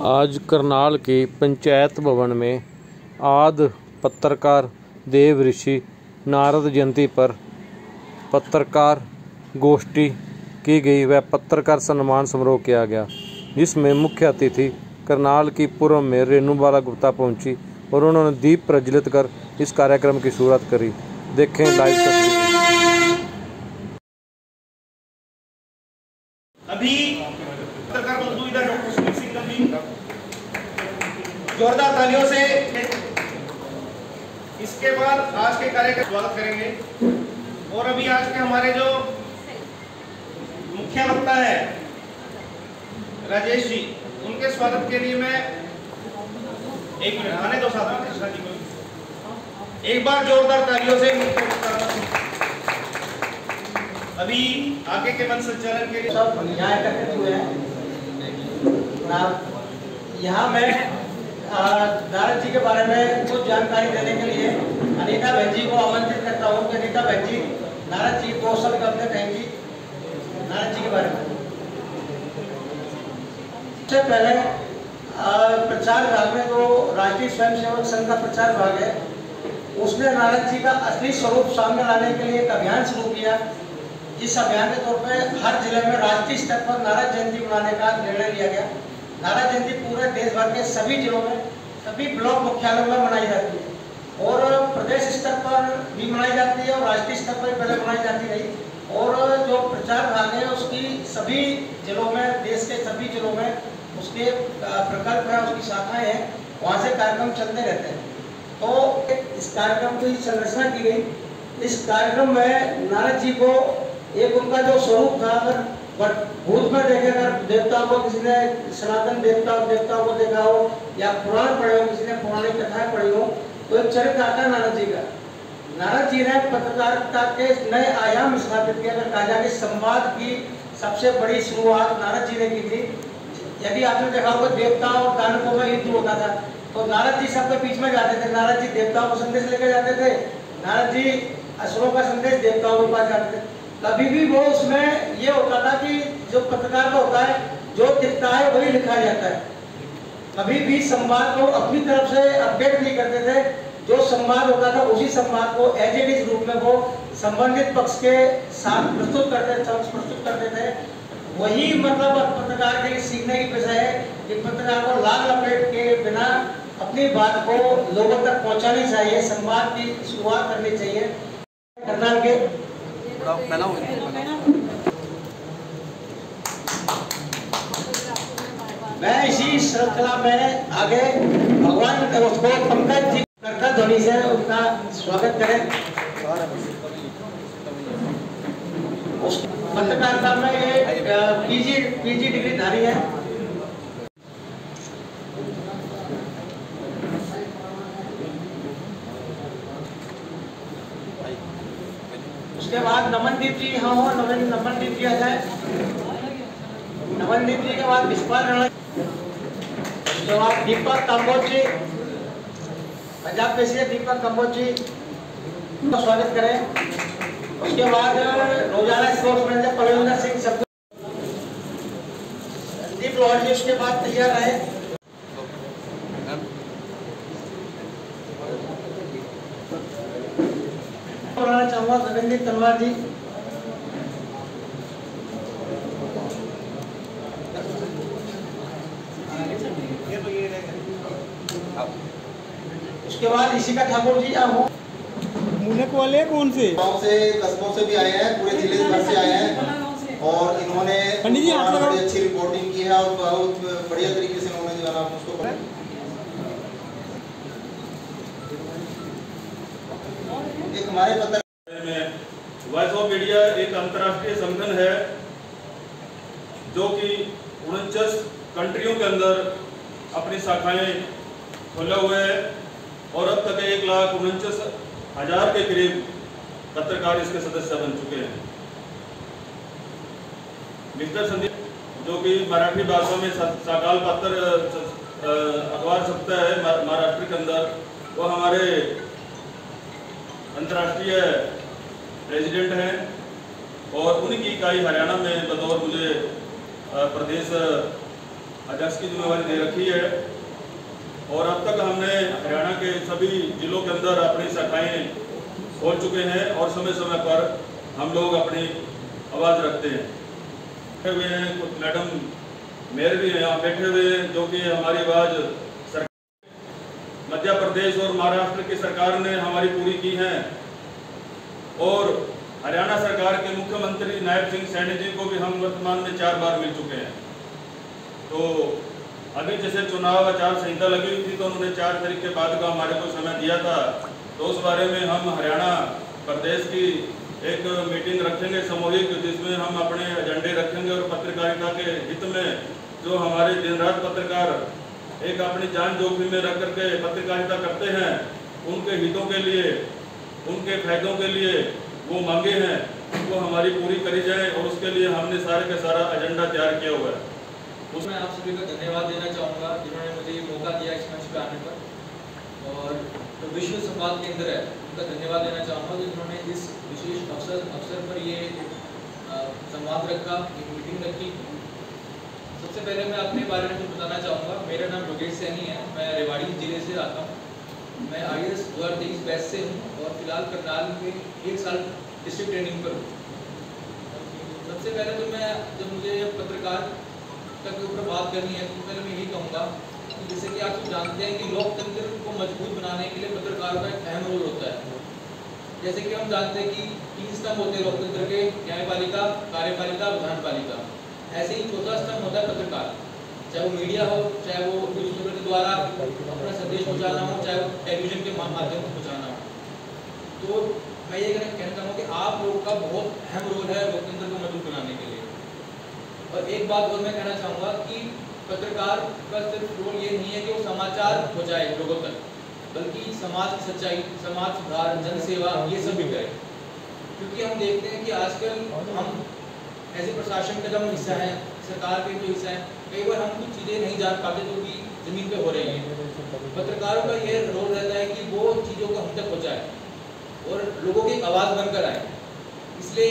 आज करनाल के पंचायत भवन में आदि पत्रकार देव ऋषि नारद जयंती पर पत्रकार गोष्ठी की गई व पत्रकार सम्मान समारोह किया गया, जिसमें मुख्य अतिथि करनाल की पूर्व मेयर रेणुबाला गुप्ता पहुंची और उन्होंने दीप प्रज्वलित कर इस कार्यक्रम की शुरुआत करी। देखें लाइव तस्वीर। अभी पत्रकार बंधु इधर डॉक्टर सुनील सिंह जी जोरदार तालियों से इसके बाद आज के कार्यक्रम का स्वागत करेंगे। और अभी आज के हमारे जो मुख्य वक्ता है राजेश जी, उनके स्वागत के लिए मैं एक मिनट आने दो साथ में कृष्णा जी को एक बार जोरदार तालियों से अभी आगे के मंच संचालन के लिए सब यहाँ एकत्रित हुए हैं। यहाँ मैं नारद जी के बारे में कुछ जानकारी देने के लिए अनीता बहन जी को आमंत्रित करता हूँ कि अनीता बहन जी नारद जी को सब अपने कहेंगी नारद जी के बारे में। सबसे पहले प्रचार विभाग में जो राष्ट्रीय स्वयंसेवक संघ का प्रचार विभाग है, उसने नारद जी का असली स्वरूप सामने लाने के लिए एक अभियान शुरू किया। इस अभियान के तौर पे हर जिले में राष्ट्रीय स्तर पर नारद जयंती मनाने का निर्णय लिया गया। नारद जयंती पूरे देश भर के सभी जिलों में, सभी ब्लॉक मुख्यालयों में मनाई जाती है और प्रदेश स्तर पर भी मनाई जाती है और राष्ट्रीय स्तर पर पहले मनाई जाती रही। और जो प्रचार विभाग है उसकी सभी जिलों में, देश के सभी जिलों में उसके प्रकल्प है, उसकी शाखाएं हैं, वहाँ से कार्यक्रम चलते रहते हैं। तो इस कार्यक्रम की संरचना की गई। इस कार्यक्रम में नारद जी को एक उनका जो स्वरूप था, अगर भूत में देखे, अगर देवताओं को किसी ने सनातन देवताओं को देखा हो या पुराण पढ़े हो, किसी ने पौराणिक कथाएं पढ़ी हो, तो एक चरित्र आता है नारद जी का। नारद जी ने पत्रकारिता के नए आयाम स्थापित किया। अगर कहा जाए कि संवाद की सबसे बड़ी शुरुआत नारद जी ने की थी। यदि आपने देखा होगा देवताओं और दानवों में युद्ध होता था तो नारद जी सबके बीच में जाते थे। नारद जी देवताओं को संदेश लेकर जाते थे, नारद जी असुरों का संदेश देवताओं के पास जाते थे। कभी भी वो उसमें ये होता था कि जो पत्रकार का होता है, जो दिखता है वही लिखा जाता है। कभी भी संवाद को अपनी तरफ से अपडेट नहीं करते थे। जो संवाद होता था उसी संवाद को एज इट इज रूप में वो संबंधित पक्ष के साथ प्रस्तुत करते थे। वही मतलब पत्रकार के लिए सीखने की विषय है कि पत्रकार को लाल लपेट के बिना अपनी बात को लोगों तक पहुंचानी चाहिए, संवाद की शुरुआत करनी चाहिए। करनाल के मैं इसी श्रृंखला में आगे भगवान के उसको पंकज जी करता ध्वनि से उनका स्वागत करें। पत्रकारिता में ये पीजी डिग्री धारी है। उसके बाद नमनदीप जी यहाँ हो, नमनदीप जी आ जाए। नमनदीप जी के बाद विस्पाल राणा, उसके बाद दीपक कंबोज जी, पंजाब के से दीपक कंबोज जी का स्वागत करें। उसके बाद रोजाना स्पोर्ट्स मैनेजर पलविंदर सिंह सब संदीप लोहार जी उसके बाद तैयार रहे। बोलना चाहूंगा गगनदीप तलवार जी। उसके बाद ऋषिका ठाकुर जी यहाँ हो। मुनक वाले कौन से गाँव से कस्बों से भी आए हैं, पूरे जिले भर से आए हैं और इन्होंने बड़ी अच्छी रिपोर्टिंग की है और बहुत बढ़िया तरीके से इन्होंने जो है उसको एक हमारे पत्र में वॉइस ऑफ मीडिया एक अंतर्राष्ट्रीय संगठन है जो कि 49 कंट्रियों के अंदर अपनी शाखाएं खोले हुए है और अब तक 1,49,000 के करीब पत्रकार इसके सदस्य बन चुके हैं। मिस्टर संदीप जो कि मराठी भाषा में सकाल पत्र अखबार छपता है महाराष्ट्र के अंदर, वो हमारे अंतर्राष्ट्रीय प्रेसिडेंट हैं और उनकी इकाई हरियाणा में बतौर मुझे प्रदेश अध्यक्ष की जिम्मेवारी दे रखी है और अब तक हमने हरियाणा के सभी जिलों के अंदर अपनी शाखाएं खोल चुके हैं और समय समय पर हम लोग अपनी आवाज़ रखते हैं। बैठे हुए हैं कुछ मैडम मेयर भी यहाँ बैठे हुए हैं जो कि हमारी आवाज़ मध्य प्रदेश और महाराष्ट्र की सरकार ने हमारी पूरी की है और हरियाणा सरकार के मुख्यमंत्री नायब सिंह सैनी जी को भी हम वर्तमान में 4 बार मिल चुके हैं। तो अभी जैसे चुनाव आचार संहिता लगी हुई थी तो उन्होंने 4 तारीख के बाद का हमारे को समय दिया था, तो उस बारे में हम हरियाणा प्रदेश की एक मीटिंग रखेंगे सामूहिक, जिसमें हम अपने एजेंडे रखेंगे और पत्रकारिता के हित में जो हमारे दिन रात पत्रकार एक अपनी जान जोखिम में रख करके पत्रकारिता करते हैं उनके हितों के लिए, उनके फायदों के लिए वो मांगे हैं वो हमारी पूरी करी जाए और उसके लिए हमने सारे का सारा एजेंडा तैयार किया हुआ है। उसमें आप सभी को धन्यवाद देना चाहूँगा जिन्होंने मुझे ये मौका दिया इस मंच पर आने पर, और जो विश्व संवाद केंद्र है उनका धन्यवाद देना चाहूँगा जिन्होंने इस विशेष अवसर पर ये संवाद रखा, एक मीटिंग रखी। सबसे पहले मैं अपने बारे में कुछ बताना चाहूँगा। मेरा नाम योगेश सैनी है, मैं रेवाड़ी जिले से आता हूँ। मैं IAS 2023 बैच से हूँ और फिलहाल करनाल में 1 साल डिस्ट्रिक्ट ट्रेनिंग पर हूँ। सबसे पहले तो मैं जब मुझे पत्रकारिता के ऊपर बात करनी है तो पहले मैं यही कहूँगा कि जैसे कि आप सब जानते हैं कि लोकतंत्र को मजबूत बनाने के लिए पत्रकारों का एक अहम रोल होता है। जैसे कि हम जानते हैं कि 3 स्तंभ होते हैं लोकतंत्र के, न्यायपालिका, कार्यपालिका, विधानपालिका। ऐसे ही चौथा स्तंभ होता है पत्रकार, चाहे वो मीडिया हो, चाहे वो न्यूज़पेपर के द्वारा अपना संदेश पहुंचाना हो, चाहे वो टेलीविजन के माध्यम से पहुंचाना हो। तो मैं ये कहना चाहूँगा कि आप लोगों का बहुत अहम रोल है लोकतंत्र को मजबूत बनाने के लिए। और एक बात और मैं कहना चाहूँगा कि पत्रकार का सिर्फ रोल ये नहीं है कि वो समाचार पहुँचाए लोगों तक, बल्कि समाज की सच्चाई, समाज सुधार, जनसेवा ये सब भी करे। क्योंकि हम देखते हैं कि आजकल हम ऐसे प्रशासन का जब हिस्सा है, सरकार के जो हिस्सा है, कई बार हम कुछ चीज़ें नहीं जान पाते जो कि ज़मीन पे हो रही हैं। पत्रकारों का ये रोल रहता है कि वो चीज़ों को हम तक पहुँचाए और लोगों की आवाज़ बनकर आए। इसलिए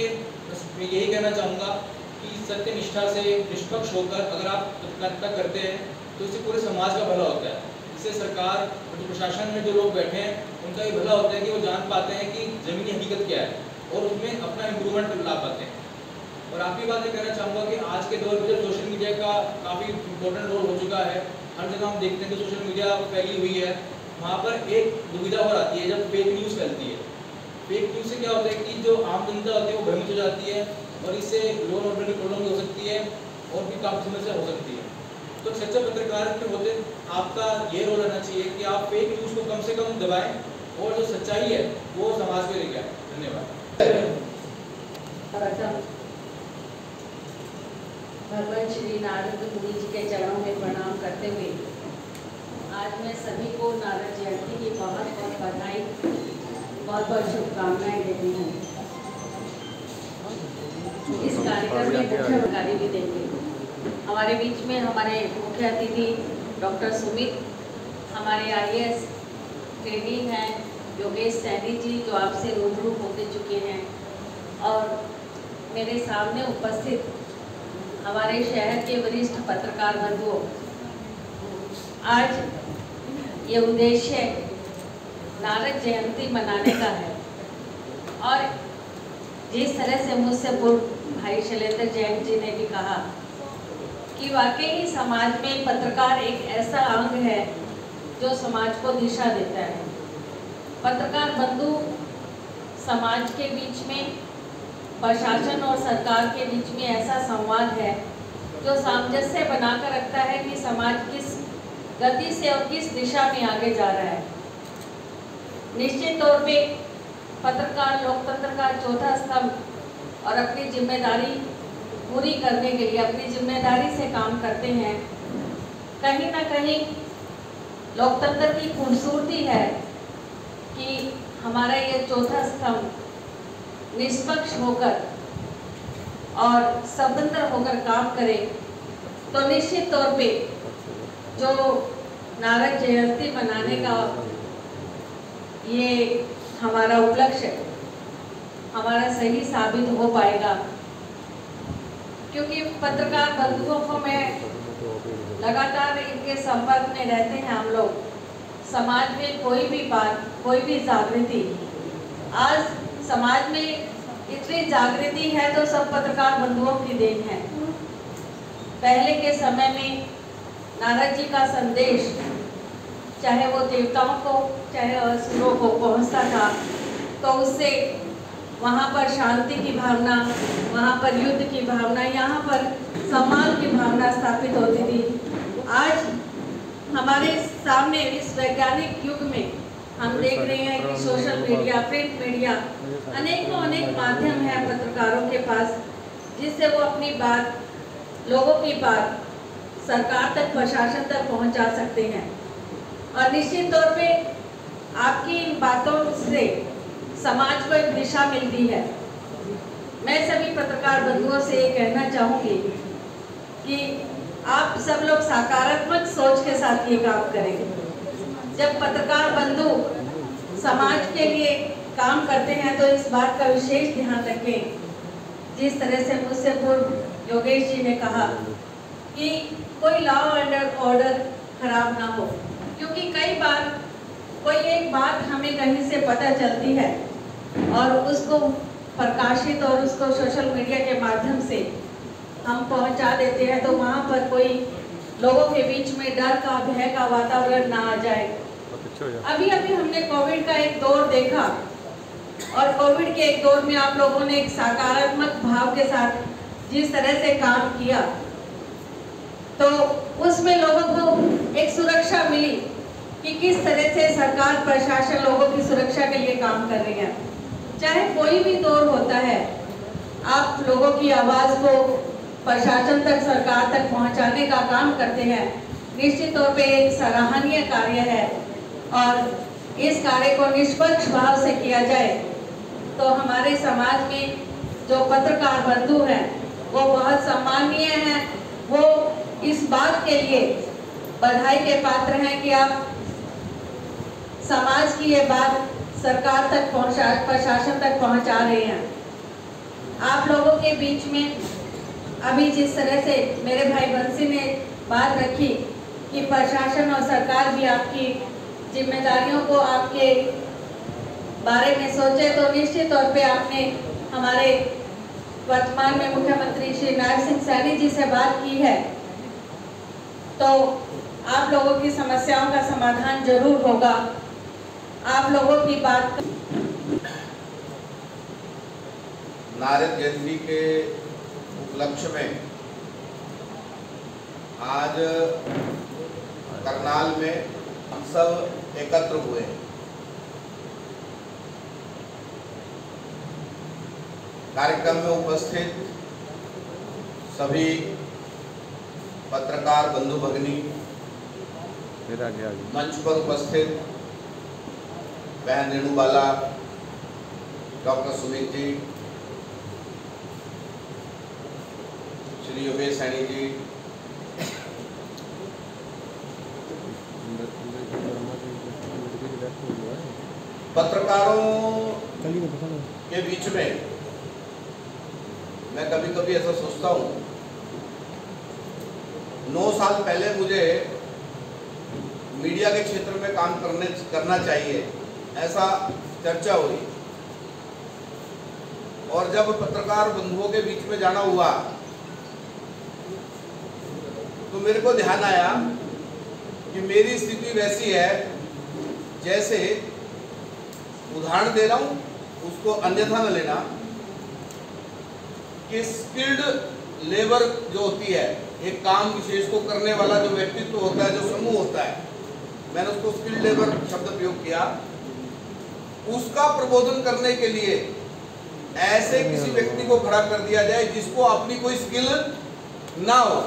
मैं यही कहना चाहूँगा कि सत्य निष्ठा से निष्पक्ष होकर अगर आप पत्रकारिता करते हैं तो इससे पूरे समाज का भला होता है। इससे सरकार और जो प्रशासन में जो लोग बैठे हैं उनका ये भला होता है कि वो जान पाते हैं कि ज़मीनी हकीकत क्या है और उसमें अपना इम्प्रूवमेंट ला पाते हैं। और आखिरी बात ये कहना चाहूँगा कि आज के दौर में जब सोशल मीडिया का काफ़ी इम्पोर्टेंट रोल हो चुका है, हर जगह हम देखते हैं कि सोशल मीडिया फैली हुई है, वहाँ पर एक दुविधा और आती है जब फेक न्यूज़ फैलती है। फेक न्यूज़ से क्या होता है कि जो आम जनता होती है वो भ्रमित हो जाती है और इससे लॉ एंड ऑर्डर की प्रॉब्लम हो सकती है और भी काफ़ी समस्या हो सकती है। तो सच्चा पत्रकार के होते आपका ये रोल रहना चाहिए कि आप फेक न्यूज़ को कम से कम दबाएं और जो सच्चाई है वो समाज में लेके आए। धन्यवाद। भगवान श्री नारद मुनि जी के चरणों में प्रणाम करते हुए आज मैं सभी को नारद जयंती की बहुत बहुत बधाई, बहुत बहुत शुभकामनाएं देती हूँ। इस कार्यक्रम में मुख्य जानकारी भी देंगे। हमारे बीच में हमारे मुख्य अतिथि डॉक्टर सुमित, हमारे IAS ट्रेनिंग हैं योगेश सैनी जी जो आपसे रूबरू होते चुके हैं, और मेरे सामने उपस्थित हमारे शहर के वरिष्ठ पत्रकार बंधुओं। आज ये उद्देश्य नारद जयंती मनाने का है और जिस तरह से मुझसे पूर्व भाई शैलेंद्र जैन जी ने भी कहा कि वाकई ही समाज में पत्रकार एक ऐसा अंग है जो समाज को दिशा देता है। पत्रकार बंधु समाज के बीच में, प्रशासन और सरकार के बीच में ऐसा संवाद है जो सामंजस्य बनाकर रखता है कि समाज किस गति से और किस दिशा में आगे जा रहा है। निश्चित तौर पे पत्रकार लोकतंत्र का चौथा स्तंभ और अपनी जिम्मेदारी पूरी करने के लिए अपनी जिम्मेदारी से काम करते हैं। कहीं ना कहीं लोकतंत्र की खूबसूरती है कि हमारा ये चौथा स्तंभ निष्पक्ष होकर और स्वतंत्र होकर काम करे। तो निश्चित तौर पे जो नारद जयंती मनाने का ये हमारा उपलक्ष्य हमारा सही साबित हो पाएगा, क्योंकि पत्रकार बंधुओं को मैं लगातार इनके संपर्क में रहते हैं हम लोग। समाज में कोई भी बात, कोई भी जागृति, आज समाज में इतनी जागृति है तो सब पत्रकार बंधुओं की देन है। पहले के समय में नारद जी का संदेश चाहे वो देवताओं को चाहे असुरों को पहुंचता था, तो उससे वहाँ पर शांति की भावना, वहाँ पर युद्ध की भावना, यहाँ पर सम्मान की भावना स्थापित होती थी। आज हमारे सामने इस वैज्ञानिक युग में हम देख रहे हैं कि सोशल मीडिया, प्रिंट मीडिया, अनेक माध्यम हैं पत्रकारों के पास, जिससे वो अपनी बात, लोगों की बात सरकार तक, प्रशासन तक पहुंचा सकते हैं। और निश्चित तौर पे आपकी इन बातों से समाज को एक दिशा मिलती है। मैं सभी पत्रकार बंधुओं से ये कहना चाहूँगी कि आप सब लोग सकारात्मक सोच के साथ ये काम करें। जब पत्रकार बंधु समाज के लिए काम करते हैं तो इस बात का विशेष ध्यान रखें, जिस तरह से मुझसे पूर्व योगेश जी ने कहा कि कोई लॉ एंड ऑर्डर खराब ना हो, क्योंकि कई बार कोई एक बात हमें कहीं से पता चलती है और उसको प्रकाशित और उसको सोशल मीडिया के माध्यम से हम पहुंचा देते हैं, तो वहाँ पर कोई लोगों के बीच में डर का, भय का वातावरण ना आ जाए। अभी हमने कोविड का एक दौर देखा और कोविड के एक दौर में आप लोगों ने एक सकारात्मक भाव के साथ जिस तरह से काम किया, तो उसमें लोगों को एक सुरक्षा मिली कि किस तरह से सरकार, प्रशासन लोगों की सुरक्षा के लिए काम कर रही है। चाहे कोई भी दौर होता है, आप लोगों की आवाज़ को प्रशासन तक, सरकार तक पहुंचाने का काम करते हैं। निश्चित तौर पे एक सराहनीय कार्य है और इस कार्य को निष्पक्ष भाव से किया जाए तो हमारे समाज में जो पत्रकार बंधु हैं वो बहुत सम्मानीय हैं। वो इस बात के लिए बधाई के पात्र हैं कि आप समाज की ये बात सरकार तक पहुंचा, प्रशासन तक पहुंचा रहे हैं। आप लोगों के बीच में अभी जिस तरह से मेरे भाई बंसी ने बात रखी कि प्रशासन और सरकार भी आपकी जिम्मेदारियों को, आपके बारे में सोचे, तो निश्चित तौर पे आपने हमारे वर्तमान में मुख्यमंत्री श्री नायब सिंह सैनी जी से बात की है, तो आप लोगों की समस्याओं का समाधान जरूर होगा। आप लोगों की बात नारद जयंती के उपलक्ष्य में आज करनाल में हम सब एकत्र हुए हैं। कार्यक्रम में उपस्थित सभी पत्रकार बंधु भगिनी, मंच पर उपस्थित बहन रेणुबाला, डॉक्टर सुमित जी, श्री योगेश सैनी जी, पत्रकारों के बीच में मैं कभी कभी ऐसा सोचता हूँ, 9 साल पहले मुझे मीडिया के क्षेत्र में काम करना चाहिए, ऐसा चर्चा हुई। और जब पत्रकार बंधुओं के बीच में जाना हुआ तो मेरे को ध्यान आया कि मेरी स्थिति वैसी है जैसे, उदाहरण दे रहा हूँ, उसको अन्यथा न लेना, कि स्किल्ड लेबर जो होती है, एक काम विशेष को करने वाला जो व्यक्तित्व होता है, जो समूह होता है, मैंने उसको स्किल्ड लेबर शब्द प्रयोग किया। उसका प्रबोधन करने के लिए ऐसे किसी व्यक्ति को खड़ा कर दिया जाए जिसको अपनी कोई स्किल ना हो,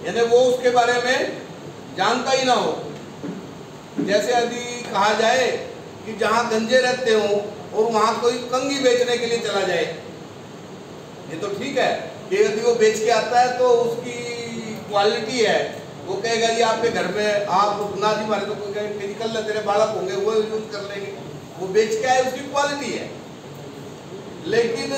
यानी वो उसके बारे में जानता ही ना हो। जैसे यदि कहा जाए कि जहां गंजे रहते हो और वहां कोई कंघी बेचने के लिए चला जाए, ये तो ठीक है कि यदि वो बेच के आता है तो उसकी क्वालिटी है, वो कहेगा जी आपके घर में आप ना जी मारे तो कोई निकल ले, तेरे बालक होंगे वो यूज कर लेंगे, वो बेच के आए, उसकी क्वालिटी है। लेकिन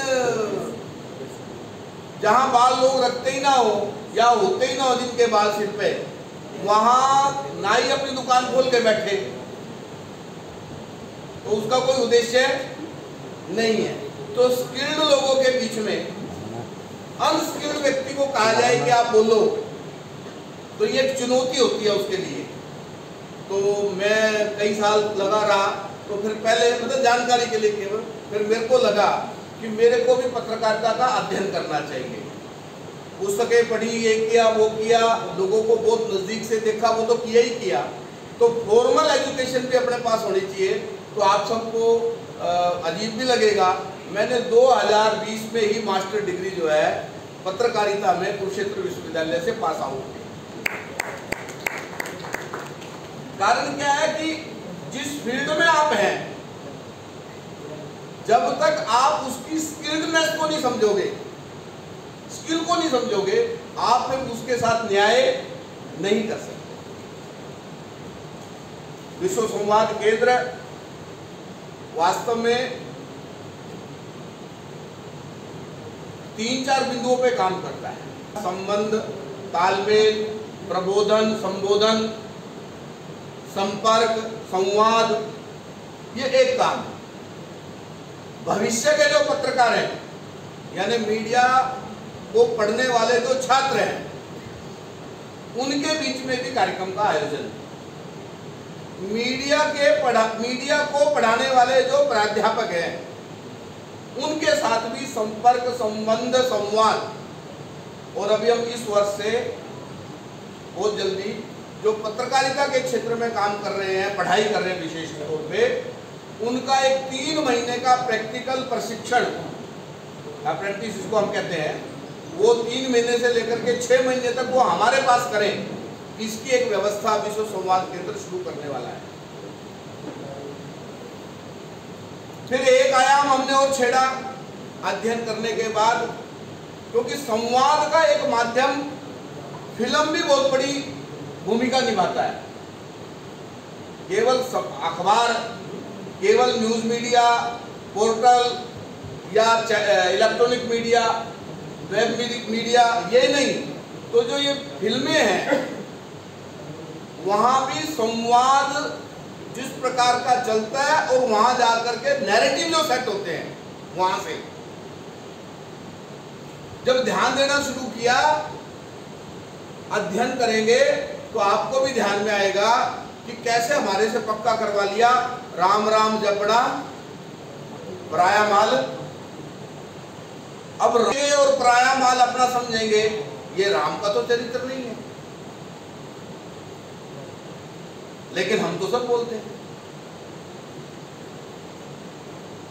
जहां बाल लोग रखते ही ना हो या होते ही ना हो जिनके बाल सिर पे, वहां नाई अपनी दुकान खोल के बैठे, तो उसका कोई उद्देश्य नहीं है। तो स्किल्ड लोगों के बीच में अनस्किल्ड व्यक्ति को कहा जाए कि आप बोलो, तो ये एक चुनौती होती है उसके लिए। तो मैं कई साल लगा रहा, तो फिर पहले मतलब जानकारी के लिए केवल, फिर मेरे को लगा कि मेरे को भी पत्रकारिता का अध्ययन करना चाहिए। पुस्तकें पढ़ी, ये किया वो किया, लोगों को बहुत नजदीक से देखा, वो तो किया ही किया। तो फॉर्मल एजुकेशन भी अपने पास होनी चाहिए। तो आप सबको अजीब भी लगेगा, मैंने 2020 में ही मास्टर डिग्री जो है पत्रकारिता में कुरुक्षेत्र विश्वविद्यालय से पास आउट। कारण क्या है कि जिस फील्ड में आप हैं, जब तक आप उसकी स्किल्डनेस को नहीं समझोगे, स्किल को नहीं समझोगे, आप फिर उसके साथ न्याय नहीं कर सकते। विश्व संवाद केंद्र वास्तव में 3-4 बिंदुओं पे काम करता है। संबंध, तालमेल, प्रबोधन, संबोधन, संपर्क, संवाद, ये एक काम है। भविष्य के जो पत्रकार हैं, यानी मीडिया को पढ़ने वाले जो छात्र हैं, उनके बीच में भी कार्यक्रम का आयोजन है। मीडिया को पढ़ाने वाले जो प्राध्यापक हैं, उनके साथ भी संपर्क, संबंध, संवाद। और अभी हम इस वर्ष से बहुत जल्दी जो पत्रकारिता के क्षेत्र में काम कर रहे हैं, पढ़ाई कर रहे हैं विशेष तौर पे, उनका एक 3 महीने का प्रैक्टिकल प्रशिक्षण, अप्रेंटिस इसको हम कहते हैं, वो 3 महीने से लेकर के 6 महीने तक वो हमारे पास करें, इसकी एक व्यवस्था विश्व संवाद केंद्र शुरू करने वाला है। फिर एक आयाम हमने और छेड़ा अध्ययन करने के बाद, क्योंकि संवाद का एक माध्यम फिल्म भी बहुत बड़ी भूमिका निभाता है। केवल अखबार, केवल न्यूज मीडिया, पोर्टल या इलेक्ट्रॉनिक मीडिया, वेब मीडिया, ये नहीं, तो जो ये फिल्में हैं, वहां भी संवाद जिस प्रकार का चलता है, और वहां जाकर के नैरेटिव जो सेट होते हैं, वहां से जब ध्यान देना शुरू किया, अध्ययन करेंगे, तो आपको भी ध्यान में आएगा कि कैसे हमारे से पक्का करवा लिया, राम राम जपड़ा पराया माल। अब और पराया माल अपना समझेंगे, ये राम का तो चरित्र नहीं है, लेकिन हम तो सब बोलते हैं।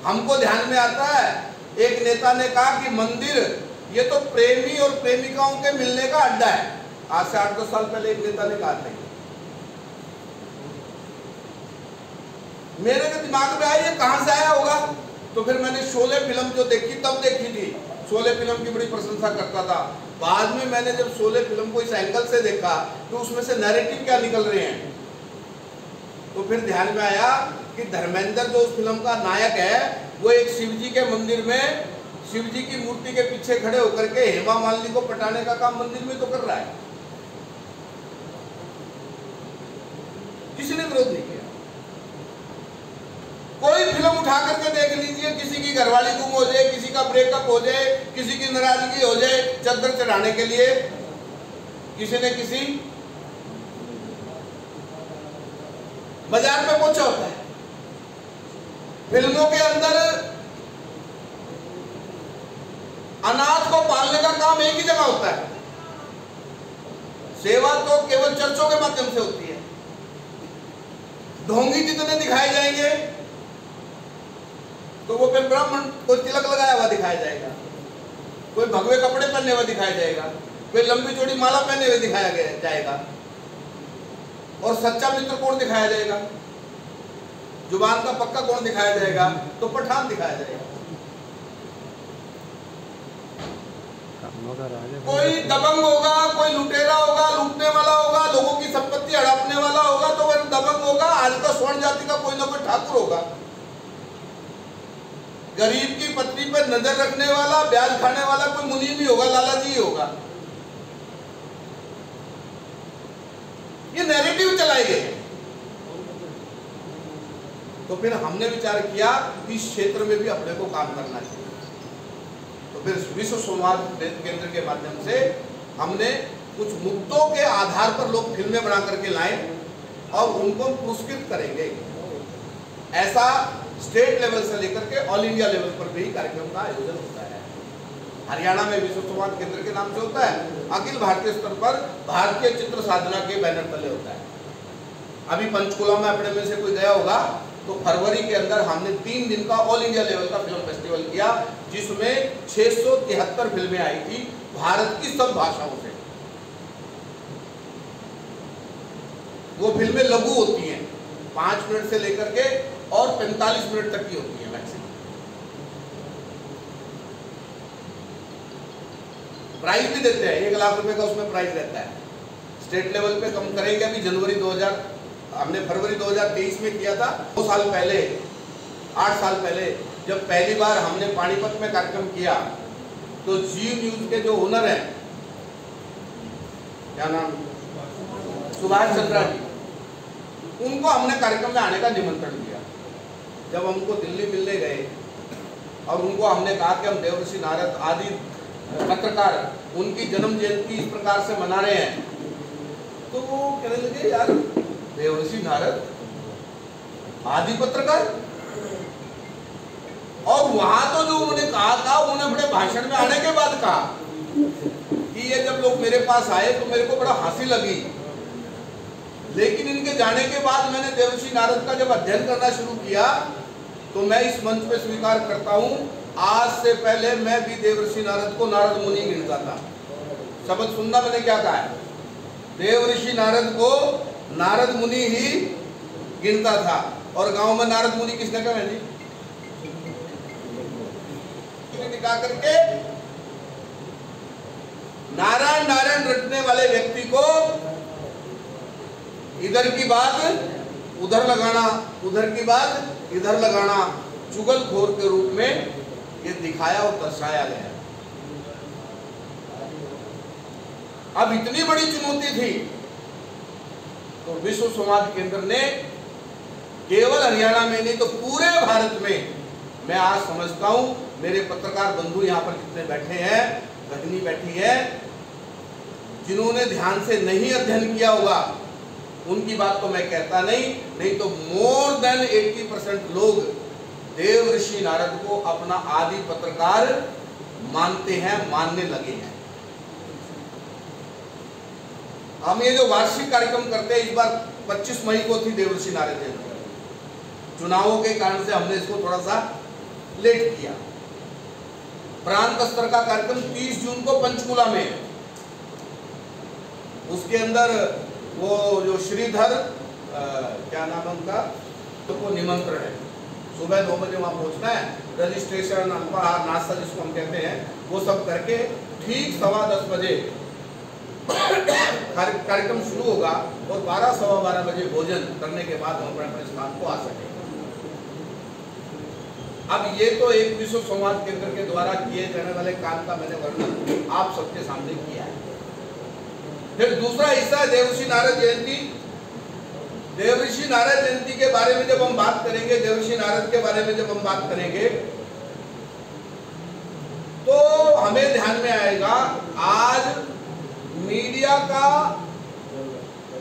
हमको ध्यान में आता है, एक नेता ने कहा कि मंदिर ये तो प्रेमी और प्रेमिकाओं के मिलने का अड्डा है। आज से 8-10 साल पहले एक नेता ने कहा था। मेरे के दिमाग में आया ये कहां से आया होगा, तो फिर मैंने शोले फिल्म जो देखी, तब देखी थी, शोले फिल्म की बड़ी प्रशंसा करता था। बाद में मैंने जब शोले फिल्म को इस एंगल से देखा, तो उसमें से नैरेटिव क्या निकल रहे हैं, तो फिर ध्यान में आया कि धर्मेंद्र जो उस फिल्म का नायक है, वो एक शिवजी के मंदिर में शिवजी की मूर्ति के पीछे खड़े होकर के हेमा मालिनी को पटाने का काम मंदिर में तो कर रहा है। किसी ने विरोध नहीं किया। कोई फिल्म उठा करके देख लीजिए, किसी की घरवाली गुम हो जाए, किसी का ब्रेकअप हो जाए, किसी की नाराजगी हो जाए, चद्दर चढ़ाने के लिए किसी ने किसी बाजार में पहुंचा होता है। फिल्मों के अंदर अनाथ को पालने का काम एक ही जगह होता है, सेवा तो केवल चर्चों के माध्यम से होती है। ढोंगी जितने दिखाए जाएंगे, तो वो फिर ब्राह्मण कोई तिलक लगाया हुआ दिखाया जाएगा, कोई भगवे कपड़े पहने हुए दिखाया जाएगा, कोई लंबी चौड़ी माला पहने हुए दिखाया जाएगा, और सच्चा मित्र कौन दिखाया जाएगा, जुबान का पक्का कौन दिखाया जाएगा, तो पठान दिखाया जाएगा। कोई दबंग होगा, कोई लुटेरा होगा, लूटने वाला होगा, लोगों की संपत्ति हड़पने वाला होगा, तो वह दबंग होगा। आज का स्वर्ण जाति का कोई ना कोई ठाकुर होगा। गरीब की पत्नी पर नजर रखने वाला, ब्याज खाने वाला कोई मुनि नहीं होगा, लाला जी ही होगा। ये नैरेटिव चलाए गए। तो फिर हमने विचार किया कि इस क्षेत्र में भी अपने को काम करना चाहिए। तो फिर विश्व संवाद केंद्र के माध्यम से हमने कुछ मुद्दों के आधार पर लोग फिल्में बना करके लाए और उनको पुरस्कृत करेंगे। ऐसा स्टेट लेवल से लेकर के ऑल इंडिया लेवल पर भी कार्यक्रम का आयोजन होता है। हरियाणा में विश्व संवाद केंद्र के नाम से होता है, अखिल भारतीय स्तर पर भारतीय चित्र साधना के बैनर तले होता है। अभी पंचकुला में अपने में से कोई गया होगा तो फरवरी के अंदर हमने 3 दिन का ऑल इंडिया लेवल का फिल्म फेस्टिवल किया, जिसमें 673 फिल्में आई थी भारत की सब भाषाओं से। वो फिल्में लघु होती हैं, 5 मिनट से लेकर के और 45 मिनट तक की होती है मैक्सिमम। प्राइज भी देते हैं, 1 लाख रुपए का उसमें प्राइज रहता है। स्टेट लेवल पे कम करेंगे। अभी हमने फरवरी 2023 में किया था। 2 साल पहले, 8 साल पहले जब पहली बार हमने पानीपत में कार्यक्रम किया तो जी न्यूज के जो ओनर हैं, क्या नाम, सुभाष चंद्रा जी, उनको हमने कार्यक्रम में आने का निमंत्रण दिया। जब हमको दिल्ली मिलने गए और उनको हमने कहा कि हम देवर्षि नारद आदि पत्रकार उनकी जन्म जयंती इस प्रकार से मना रहे हैं, तो वो कहने लगे यार देवर्षि नारद आदि पत्रकार। और वहां तो जो उन्होंने कहा था, उन्होंने अपने भाषण में आने के बाद कहा कि ये जब लोग मेरे पास आए तो मेरे को बड़ा हंसी लगी, लेकिन इनके जाने के बाद मैंने देवर्षि नारद का जब अध्ययन करना शुरू किया तो मैं इस मंच पे स्वीकार करता हूं, आज से पहले मैं भी देवर्षि नारद को नारद मुनि गिनता था। शब्द सुनना मैंने क्या कहा है, देवर्षि नारद को नारद मुनि ही गिनता था। और गांव में नारद मुनि किसने कहा जी, दिखा करके नारायण नारायण रटने वाले व्यक्ति को इधर की बात उधर लगाना, उधर की बात इधर लगाना, चुगलखोर के रूप में ये दिखाया और दर्शाया गया। अब इतनी बड़ी चुनौती थी तो विश्व संवाद केंद्र ने केवल हरियाणा में नहीं तो पूरे भारत में, मैं आज समझता हूं मेरे पत्रकार बंधु यहाँ पर जितने बैठे हैं, भगिनी बैठी है, जिन्होंने ध्यान से नहीं अध्ययन किया होगा उनकी बात तो मैं कहता नहीं तो मोर देन 80% लोग देवर्षि नारद को अपना आदि पत्रकार मानते हैं, मानने लगे हैं। हम ये जो वार्षिक कार्यक्रम करते हैं, इस बार 25 मई को थी देवर्षि नारद जयंती। चुनावों के कारण से हमने इसको थोड़ा सा लेट किया। प्रांत स्तर का कार्यक्रम 30 जून को पंचकुला में, उसके अंदर वो जो श्रीधर क्या नाम उनका, तो निमंत्रण है, सुबह 9 बजे वहां पहुंचना है, रजिस्ट्रेशन, अल्पाहार, नाश्ता जिसको हम कहते हैं, वो सब करके ठीक 10:15 बजे कार्यक्रम शुरू होगा और 12 सवा 12 बजे भोजन करने के बाद हम अपने स्थान को आ सकेंगे। अब ये तो एक विश्व संवाद केंद्र के द्वारा किए जाने वाले काम का मैंने वर्णन आप सबके सामने किया है। फिर दूसरा हिस्सा है देवर्षि नारद जयंती। देवर्षि नारद जयंती के बारे में जब हम बात करेंगे, देवर्षि नारद के बारे में जब हम बात करेंगे तो हमें ध्यान में आएगा आज मीडिया का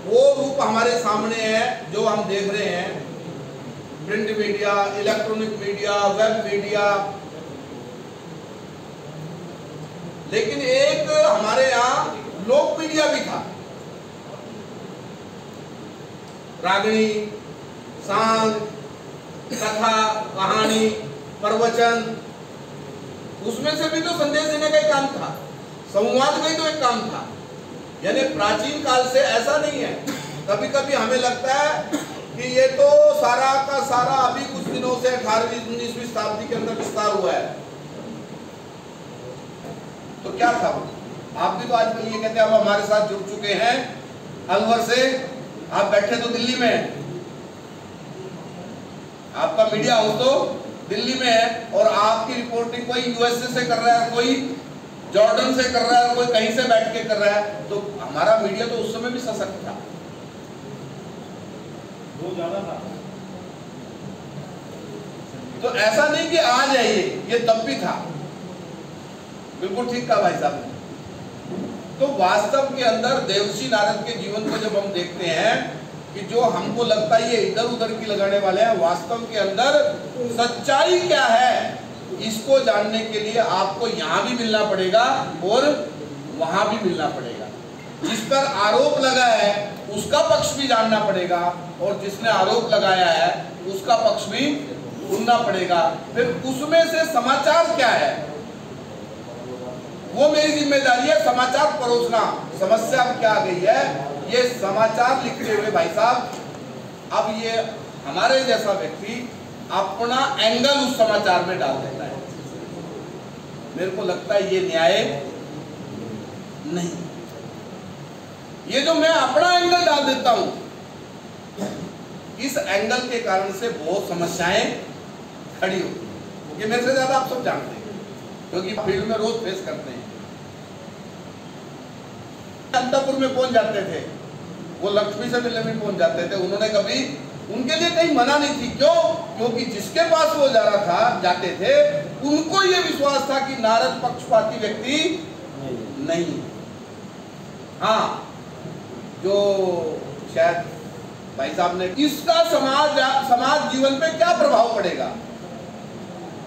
वो रूप हमारे सामने है जो हम देख रहे हैं, print media, electronic media, web media, लेकिन एक हमारे यहाँ लोक मीडिया भी था। रागणी, सांग, कथा, कहानी, प्रवचन, उसमें से भी तो संदेश देने का एक काम था, संवाद का ही तो एक काम था। यानी प्राचीन काल से ऐसा नहीं है। कभी कभी हमें लगता है कि ये तो सारा का सारा अभी कुछ दिनों से 18वीं 19वीं शताब्दी के अंदर विस्तार हुआ है। तो क्या था, आप भी तो आजकल ये कहते हैं, अब हमारे साथ जुड़ चुके हैं अलवर से, आप बैठे तो दिल्ली में, आपका मीडिया हाउस तो दिल्ली में है और आपकी रिपोर्टिंग कोई यूएसए से कर रहा है, कोई जॉर्डन से कर रहा है, कोई कहीं से बैठ के कर रहा है, तो हमारा मीडिया तो उस समय भी सशक्त था, वो ज्यादा था। तो ऐसा नहीं कि आज है ये तब भी था। बिल्कुल ठीक कहा भाई साहब ने। तो वास्तव के अंदर देवर्षि नारद के जीवन को जब हम देखते हैं कि जो हमको लगता है ये इधर उधर की लगाने वाले हैं, वास्तव के अंदर सच्चाई क्या है इसको जानने के लिए आपको यहाँ भी मिलना पड़ेगा और वहां भी मिलना पड़ेगा। जिस पर आरोप लगा है उसका पक्ष भी जानना पड़ेगा और जिसने आरोप लगाया है उसका पक्ष भी सुनना पड़ेगा। फिर उसमें से समाचार क्या है वो मेरी जिम्मेदारी है, समाचार परोसना। समस्या अब क्या आ गई है, ये समाचार लिखते हुए भाई साहब अब ये हमारे जैसा व्यक्ति अपना एंगल उस समाचार में डाल देता है। मेरे को लगता है ये न्याय नहीं। ये जो मैं अपना एंगल डाल देता हूं, इस एंगल के कारण से बहुत समस्याएं खड़ी होती हैं। ये मेरे से ज्यादा आप सब जानते हैं क्योंकि फील्ड में रोज फेस करते हैं। अंतपुर में पहुंच जाते थे, वो लक्ष्मी से मिलने में पहुंच जाते थे, उन्होंने कभी उनके लिए कहीं मना नहीं थी। क्यों? क्योंकि जिसके पास वो जा रहा था जाते थे उनको ये विश्वास था कि नारद पक्षपाती व्यक्ति नहीं। हाँ, जो शायद भाई साहब ने इसका समाज जीवन पे क्या प्रभाव पड़ेगा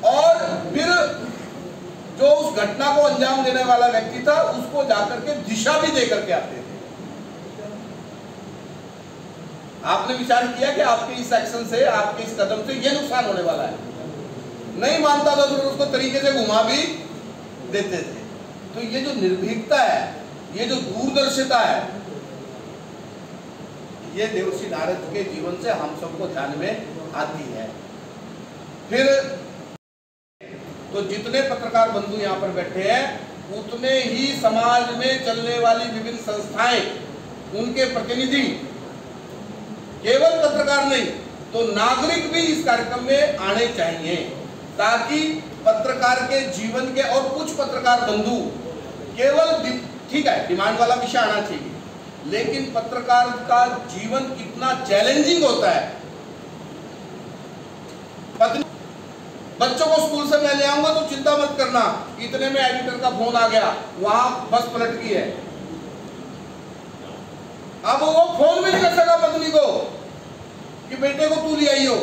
और फिर जो उस घटना को अंजाम देने वाला व्यक्ति था उसको जाकर के दिशा भी देकर के आते थे। आपने विचार किया कि आपके इस एक्शन से, आपके इस कदम से ये नुकसान होने वाला है, नहीं मानता था तो उसको तरीके से घुमा भी देते थे। तो ये जो निर्भीकता है, ये जो दूरदर्शिता है, ये देवर्षि नारद के जीवन से हम सबको ध्यान में आती है। फिर तो जितने पत्रकार बंधु यहाँ पर बैठे हैं उतने ही समाज में चलने वाली विभिन्न संस्थाएं, उनके प्रतिनिधि, केवल पत्रकार नहीं तो नागरिक भी इस कार्यक्रम में आने चाहिए ताकि पत्रकार के जीवन के, और कुछ पत्रकार बंधु केवल ठीक है डिमांड वाला विषय आना चाहिए, लेकिन पत्रकार का जीवन कितना चैलेंजिंग होता है। बच्चों को स्कूल से मैं ले आऊंगा तो चिंता मत करना, इतने में एडिटर का फोन आ गया, वहां बस पलट गई है। अब वो फोन भी नहीं कर सका पत्नी को कि बेटे को तू ले आई हो,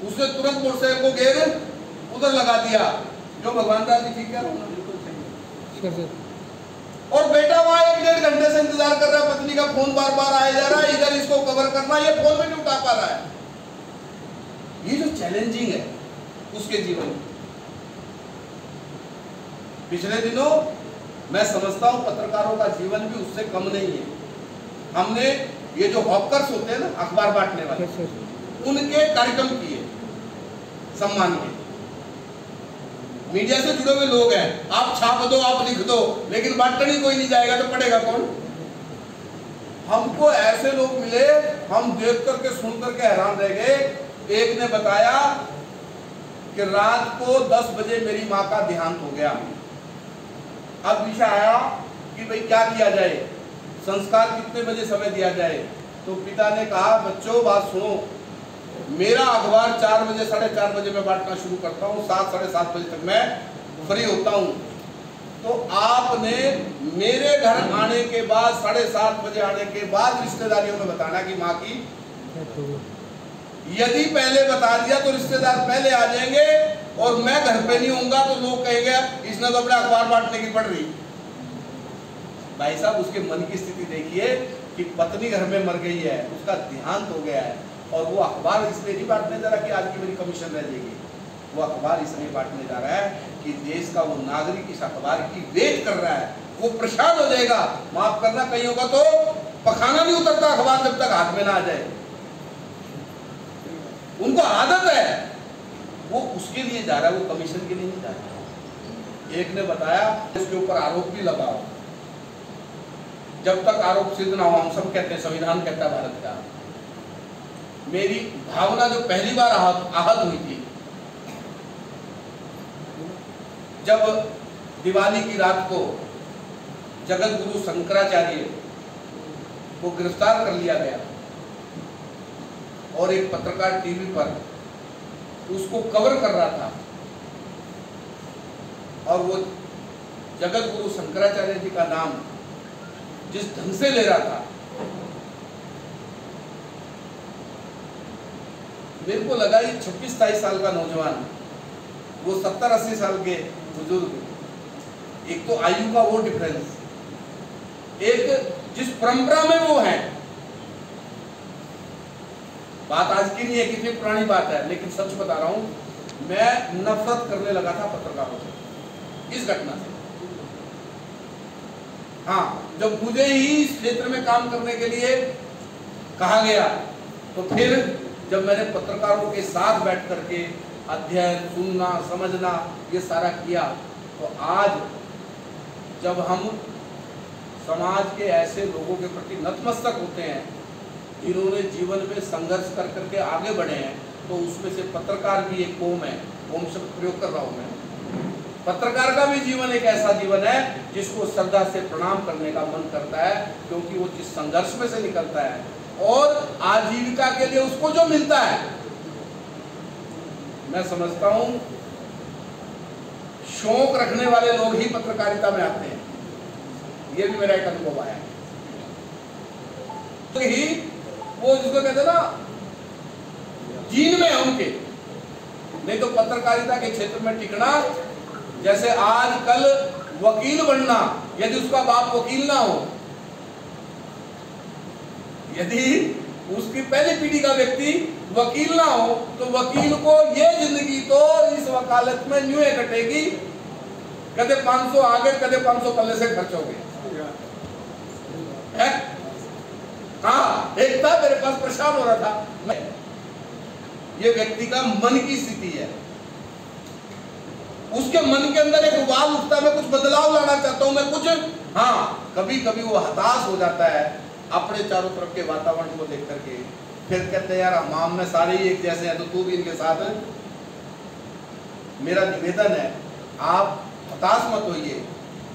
उसने तुरंत मोटरसाइकिल को घेर उधर लगा दिया। जो भगवान राजी ठीक है, और बेटा वहां 1-1.5 घंटे से इंतजार कर रहा है, पत्नी का फोन बार बार आया जा रहा है, इधर इसको कवर करना, ये फोन भी नहीं उठा पा रहा है। ये जो चैलेंजिंग है उसके जीवन में। पिछले दिनों मैं समझता हूं पत्रकारों का जीवन भी उससे कम नहीं है। हमने ये जो हॉकर्स होते हैं ना, अखबार बांटने वाले, उनके कार्यक्रम किए सम्मान के। मीडिया से जुड़े हुए लोग हैं, आप छाप दो, आप लिख दो, लेकिन बांटने ही कोई नहीं जाएगा तो पढ़ेगा कौन? हमको ऐसे लोग मिले, हम देख करके सुन करके हैरान रह गए। एक ने बताया कि रात को 10 बजे मेरी माँ का देहांत हो गया। अब विषय आया कि भाई क्या किया जाए, संस्कार कितने बजे समय दिया जाए। तो पिता ने कहा बच्चों बात सुनो, मेरा अखबार 4 बजे 4:30 बजे मैं बांटना शुरू करता हूँ, 7-7:30 बजे तक मैं फ्री होता हूँ। तो आपने मेरे घर आने के बाद 7:30 बजे आने के बाद रिश्तेदारियों में बताना कि माँ की, यदि पहले बता दिया तो रिश्तेदार पहले आ जाएंगे और मैं घर पे नहीं होऊंगा तो लोग कहेंगे इसने तो अपने अखबार बांटने की पड़ रही। भाई साहब उसके मन की स्थिति देखिए कि पत्नी घर में मर गई है, उसका देहांत हो गया है और वो अखबार इसलिए नहीं बांटने जा रहा कि आज की मेरी कमीशन रह जाएगी, वो अखबार इसलिए बांटने जा रहा है कि देश का वो नागरिक इस अखबार की वेट कर रहा है, वो परेशान हो जाएगा। माफ करना, कहीं होगा तो पखाना नहीं उतरता अखबार जब तक हाथ में ना आ जाए। उनको आदत है, वो उसके लिए जा रहा है, वो कमीशन के लिए नहीं जा रहा। एक ने बताया इसके ऊपर आरोप भी लगाओ, जब तक आरोप सिद्ध ना हो, हम सब कहते हैं संविधान कहता है भारत का, मेरी भावना जो पहली बार आहत हुई थी, जब दिवाली की रात को जगत गुरु शंकराचार्य को गिरफ्तार कर लिया गया और एक पत्रकार टीवी पर उसको कवर कर रहा था और वो जगत गुरु शंकराचार्य जी का नाम जिस ढंग से ले रहा था, मेरे को लगा ये 26-27 साल का नौजवान, वो 70-80 साल के बुजुर्ग, एक तो आयु का वो डिफरेंस, एक जिस परंपरा में वो है, बात आज की नहीं है, कितनी पुरानी बात है, लेकिन सच बता रहा हूं, मैं नफरत करने लगा था पत्रकारों से इस घटना से। हाँ, जब मुझे ही इस क्षेत्र में काम करने के लिए कहा गया, तो फिर जब मैंने पत्रकारों के साथ बैठ करके अध्ययन, सुनना, समझना, ये सारा किया, तो आज जब हम समाज के ऐसे लोगों के प्रति नतमस्तक होते हैं जिन्होंने जीवन में संघर्ष कर करके आगे बढ़े हैं, तो उसमें से पत्रकार भी एक कौम है। कौम शब्द प्रयोग कर रहा हूं मैं। पत्रकार का भी जीवन एक ऐसा जीवन है जिसको श्रद्धा से प्रणाम करने का मन करता है, क्योंकि वो जिस संघर्ष में से निकलता है और आजीविका के लिए उसको जो मिलता है, मैं समझता हूं शौक रखने वाले लोग ही पत्रकारिता में आते हैं। ये भी मेरा एक अनुभव आया। तो ही वो जिसको कहते हैं ना, जीन में है उनके, नहीं तो पत्रकारिता के क्षेत्र में टिकना, जैसे आजकल वकील बनना, यदि उसका बाप वकील ना हो, यदि उसकी पहली पीढ़ी का व्यक्ति वकील ना हो, तो वकील को ये जिंदगी तो इस वकालत में न्यू कटेगी, कदे 500 आगे, कदे 500 पल्ले से खर्च हो गए। हाँ, एक था मेरे पास, परेशान हो रहा था। ये व्यक्ति का मन की स्थिति है, उसके मन के अंदर एक उबाल उठता है, मैं कुछ बदलाव लाना चाहता हूं, मैं कुछ, हाँ, कभी कभी वो हताश हो जाता है अपने चारों तरफ के वातावरण को देख करके। फिर कहते हैं यार हम में सारे ही एक जैसे हैं, तो तू भी इनके साथ है। मेरा निवेदन है, आप हताश मत होइए,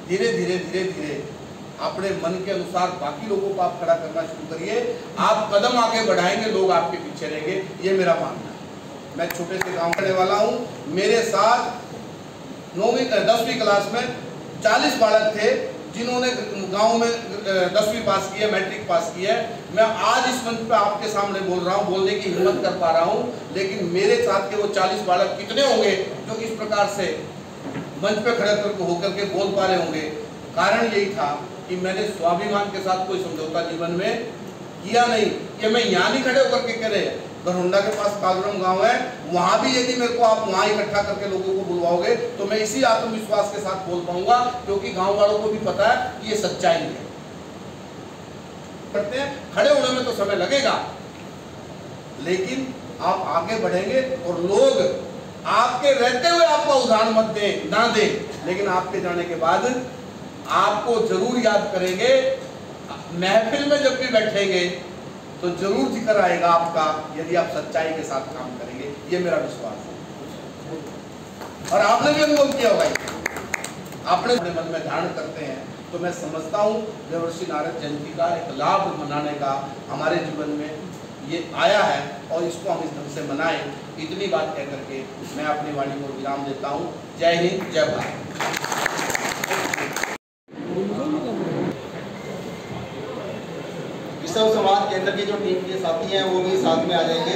धीरे धीरे धीरे धीरे अपने मन के अनुसार बाकी लोगों को आप खड़ा करना शुरू करिए। आप कदम आगे बढ़ाएंगे, लोग आपके पीछे रहेंगे, ये मेरा मानना है। मैं छोटे से गांव रहने वाला हूँ, मेरे साथ 10वीं क्लास में 40 बालक थे जिन्होंने गांव में 10वीं पास की है, मैट्रिक पास की है। मैं आज इस मंच पे आपके सामने बोल रहा हूँ, बोलने की हिम्मत कर पा रहा हूँ, लेकिन मेरे साथ के वो 40 बालक कितने होंगे जो इस प्रकार से मंच पे खड़े होकर के बोल पा रहे होंगे? कारण यही था कि मैंने स्वाभिमान के साथ कोई समझौता जीवन में किया नहीं। कि मैं यहाँ नहीं खड़े होकर के कह रहे, गरहुंडा के पास कालुरम गांव है, वहां भी यदि मेरे को आप वहां इकट्ठा करके लोगों को बुलवाओगे तो मैं इसी आत्मविश्वास के साथ बोल पाऊंगा, क्योंकि गांव वालों को भी पता है कि ये सच्चाई है। करते हैं, खड़े होने में तो समय लगेगा, लेकिन आप आगे बढ़ेंगे और लोग आपके रहते हुए आपका उदाहरण मत दें, ना दें, लेकिन आपके जाने के बाद आपको जरूर याद करेंगे। महफिल में जब भी बैठेंगे तो जरूर जिक्र आएगा आपका, यदि आप सच्चाई के साथ काम करेंगे, ये मेरा विश्वास है। और आपने भी अनुभव किया होगा, आपने अपने मन में धारण करते हैं, तो मैं समझता हूँ देवर्षि नारद जयंती का एक लाभ मनाने का हमारे जीवन में ये आया है, और इसको हम इस ढंग से मनाएं। इतनी बात कह करके मैं अपनी वाणी को विराम देता हूँ। जय हिंद, जय भारत। विश्व समाज केंद्र की जो टीम के साथी हैं वो भी साथ में आ जाएंगे।